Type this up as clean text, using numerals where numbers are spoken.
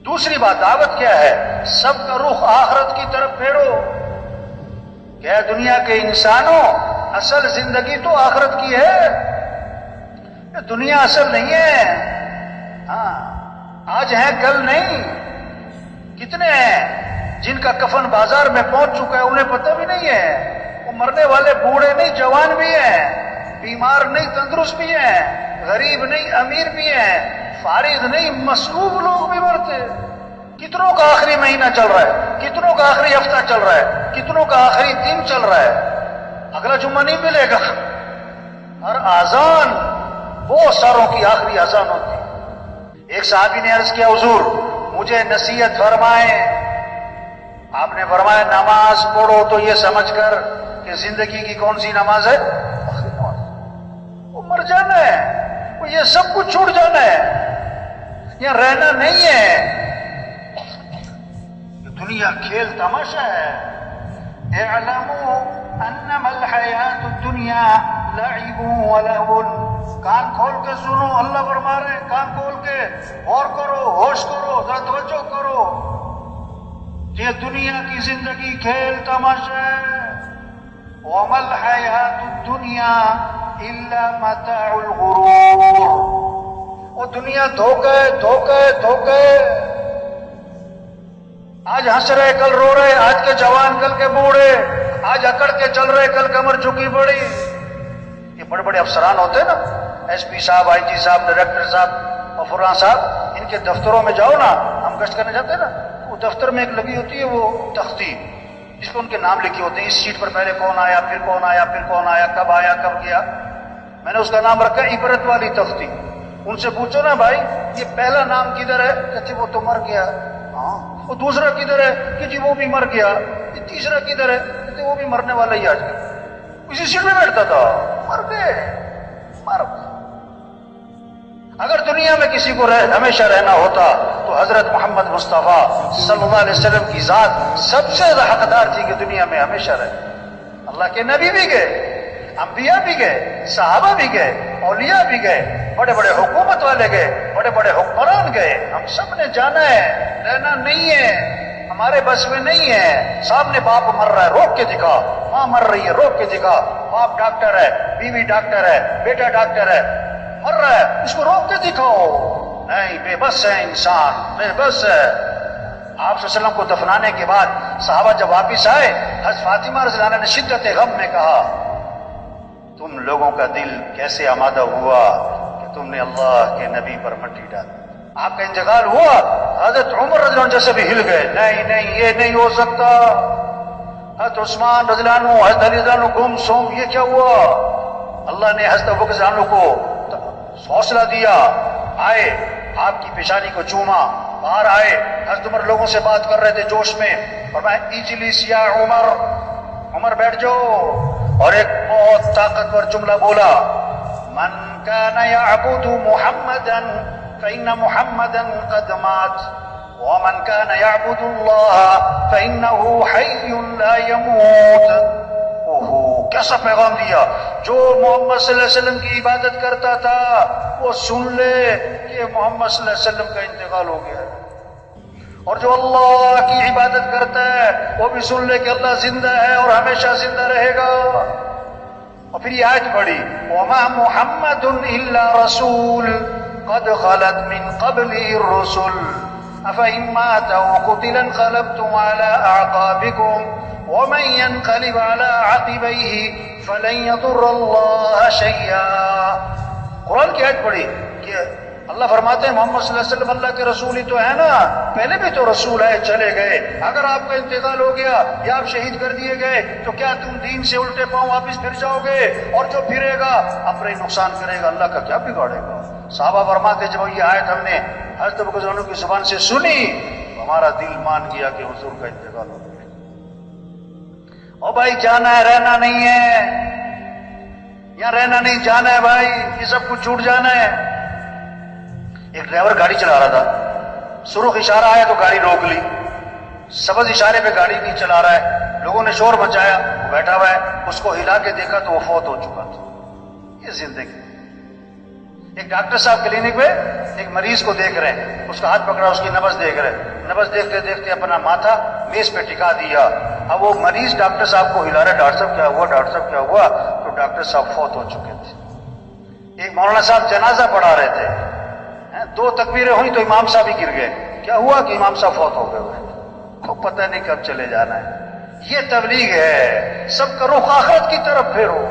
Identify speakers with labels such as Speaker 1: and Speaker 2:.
Speaker 1: دوسری بات دعوت کیا ہے؟ سب کا رخ آخرت کی طرف پھیرو. کہ دنیا کے انسانوں اصل زندگی تو آخرت کی ہے، یہ دنیا اصل نہیں ہے. ہاں آج ہیں کل نہیں. کتنے ہیں جن کا کفن بازار میں پہنچ چکا ہے انہیں پتہ بھی نہیں ہے. وہ مرنے والے بوڑھے نہیں جوان بھی ہیں، بیمار نہیں تندرست بھی ہیں، غریب نہیں امیر بھی ہیں، فارغ نہیں مصروف لوگ بھی مرتے. کتنوں کا آخری مہینہ چل رہا ہے، کتنوں کا آخری ہفتہ چل رہا ہے، کتنوں کا آخری دن چل رہا ہے. اگلا جمعہ نہیں ملے گا. ہر اذان بہت ساروں کی آخری اذان ہوتی ہے. ایک صحابی نے عرض کیا حضور مجھے نصیحت فرمائیں. آپ نے فرمایا نماز پڑھو تو یہ سمجھ کر کہ زندگی کی کون سی نماز ہے؟ آخری نماز. وہ مر جانا ہے، وہ یہ سب کچھ چھوٹ جانا ہے، یہاں رہنا نہیں ہے. دنیا کھیل تماشا ہے. اعلموا انما الحیات الدنیا لعب ولہو. کان کھول کے سنو، اللہ فرما رہے ہیں کان کھول کے غور کرو، ہوش کرو، ذرا توجہ کرو. یہ دنیا کی زندگی کھیل تماشا ہے. وما الحیات الدنیا الا متاع الغرور. وہ دنیا دھوکہ ہے، دھوکہ ہے، دھوکہ ہے. آج ہنس رہے کل رو رہے، آج کے جوان کل کے بوڑھے، آج اکڑ کے چل رہے کل کمر جھکی پڑی. یہ بڑے بڑے افسران ہوتے ہیں نا، ایس پی صاحب، آئی جی صاحب، ڈائریکٹر صاحب اور فلاں صاحب، ان کے دفتروں میں جاؤ نا، ہم گشت کرنے جاتے ہیں نا، وہ دفتر میں ایک لگی ہوتی ہے وہ تختی جس پہ ان کے نام لکھے ہوتے ہیں. اس سیٹ پر پہلے کون آیا، پھر کون آیا، پھر کون آیا، کب گیا. میں نے اس کا نام رکھا عبرت والی تختی. ان سے پوچھو نا بھائی یہ پہلا نام کدھر ہے؟ کہتے وہ تو مر گیا. ہاں وہ دوسرا کدھر ہے؟ کہ جی وہ بھی مر گیا. یہ تیسرا کدھر ہے؟ کہتے وہ بھی مرنے والا ہی آج کل. اسی سیٹ میں بیٹھتا تھا، مر گئے. اگر دنیا میں کسی کو ہمیشہ رہنا ہوتا تو حضرت محمد مصطفیٰ صلی اللہ علیہ وسلم کی ذات سب سے زیادہ حقدار تھی کہ دنیا میں ہمیشہ رہے. اللہ کے نبی بھی گئے، انبیاء بھی گئے، صحابہ بھی گئے، اولیاء بھی گئے، بڑے بڑے حکومت والے گئے، بڑے بڑے حکمران گئے. ہم سب نے جانا ہے، رہنا نہیں ہے، ہمارے بس میں نہیں ہے. سامنے باپ مر رہا ہے، روک کے دکھا. ماں مر رہی ہے، روک کے دکھا. باپ ڈاکٹر ہے، بیوی ڈاکٹر ہے، بیٹا ڈاکٹر ہے، مر رہا ہے، اس کو روک کے دکھاؤ. نہیں، بے بس ہے انسان، بے بس ہے. آپ صلی اللہ علیہ وسلم کو دفنانے کے بعد صحابہ جب واپس آئے، حضرت فاطمہ رضی اللہ عنہا نے شدت غم میں کہا تم لوگوں کا دل کیسے آمادہ ہوا کہ تم نے اللہ کے نبی پر مٹی ڈالی. آپ کا انتقال ہوا، حضرت عمر رضی اللہ عنہ جیسے بھی ہل گئے. نہیں یہ نہیں ہو سکتا. حضرت عثمان رضی اللہ عنہ، حضرت علی رضی اللہ عنہ گم سوم، یہ کیا ہوا؟ اللہ نے حضرت ابوبکر رضی اللہ عنہ کو حوصلہ دیا، آئے آپ کی پیشانی کو چوما، باہر آئے. حضرت عمر لوگوں سے بات کر رہے تھے جوش میں، فرمایا اجلس یا عمر، عمر بیٹھ جاؤ. اور ایک بہت طاقتور جملہ بولا، من کان یعبد محمدا فإن محمدا قد مات ومن كان يعبد الله فإنه حي لا يموت. کیسا پیغام دیا. جو محمد صلی اللہ علیہ وسلم کی عبادت کرتا تھا وہ سن لے کہ محمد صلی اللہ علیہ وسلم کا انتقال ہو گیا ہے، اور جو اللہ کی عبادت کرتا ہے وہ بھی سن لے کہ اللہ زندہ ہے اور ہمیشہ زندہ رہے گا. اور پھر یہ آیت پڑھی، وما محمد الا رسول قد خلت من قبله الرسل افإن مات أو قتل انقلبتم على أعقابكم ومن ينقلب على عقبيه فلن يضر الله شيئا. قرآن کی آیت پڑھی کہ اللہ فرماتے ہیں محمد صلی اللہ علیہ وسلم اللہ کے رسول ہی تو ہے نا، پہلے بھی تو رسول ہے، چلے گئے. اگر آپ کا انتقال ہو گیا یا آپ شہید کر دیے گئے تو کیا تم دین سے الٹے پاؤں واپس پھر جاؤ گے؟ اور جو پھرے گا اپنا ہی نقصان کرے گا، اللہ کا کیا بگاڑے گا. صحابہ فرماتے جب یہ آیت ہم نے حضرت ابوبکر رضی اللہ عنہ کی زبان سے سنی تو ہمارا دل مان گیا کہ حضور کا انتقال ہو گیا. او بھائی جانا ہے، رہنا نہیں ہے، یہاں رہنا نہیں، جانا ہے بھائی، یہ سب کچھ چھوٹ جانا ہے. ایک ڈرائیور گاڑی چلا رہا تھا، سرخ اشارہ آیا تو گاڑی روک لی، سبز اشارے پہ گاڑی نہیں چلا رہا ہے. لوگوں نے شور مچایا، وہ بیٹھا ہوا ہے، اس کو ہلا کے دیکھا تو وہ فوت ہو چکا تھا. یہ زندگی. ایک ڈاکٹر صاحب کلینک میں ایک مریض کو دیکھ رہے ہیں، اس کا ہاتھ پکڑا، اس کی نبض دیکھ رہے ہیں، نبض دیکھتے دیکھتے اپنا ماتھا میز پہ ٹکا دیا۔ اب وہ مریض ڈاکٹر صاحب کو ہلا رہا، ڈاکٹر صاحب کیا ہوا، ڈاکٹر صاحب کیا ہوا؟ تو ڈاکٹر صاحب فوت ہو چکے تھے۔ ایک مولانا صاحب جنازہ پڑھا رہے تھے، 2 تکبیریں ہوئی تو امام صاحب ہی گر گئے۔ کیا ہوا کہ امام صاحب فوت ہو گئے ہوئے، کو پتہ نہیں کب چلے جانا ہے۔ یہ تبلیغ ہے، سب کا رخ آخرت کی طرف پھیرو۔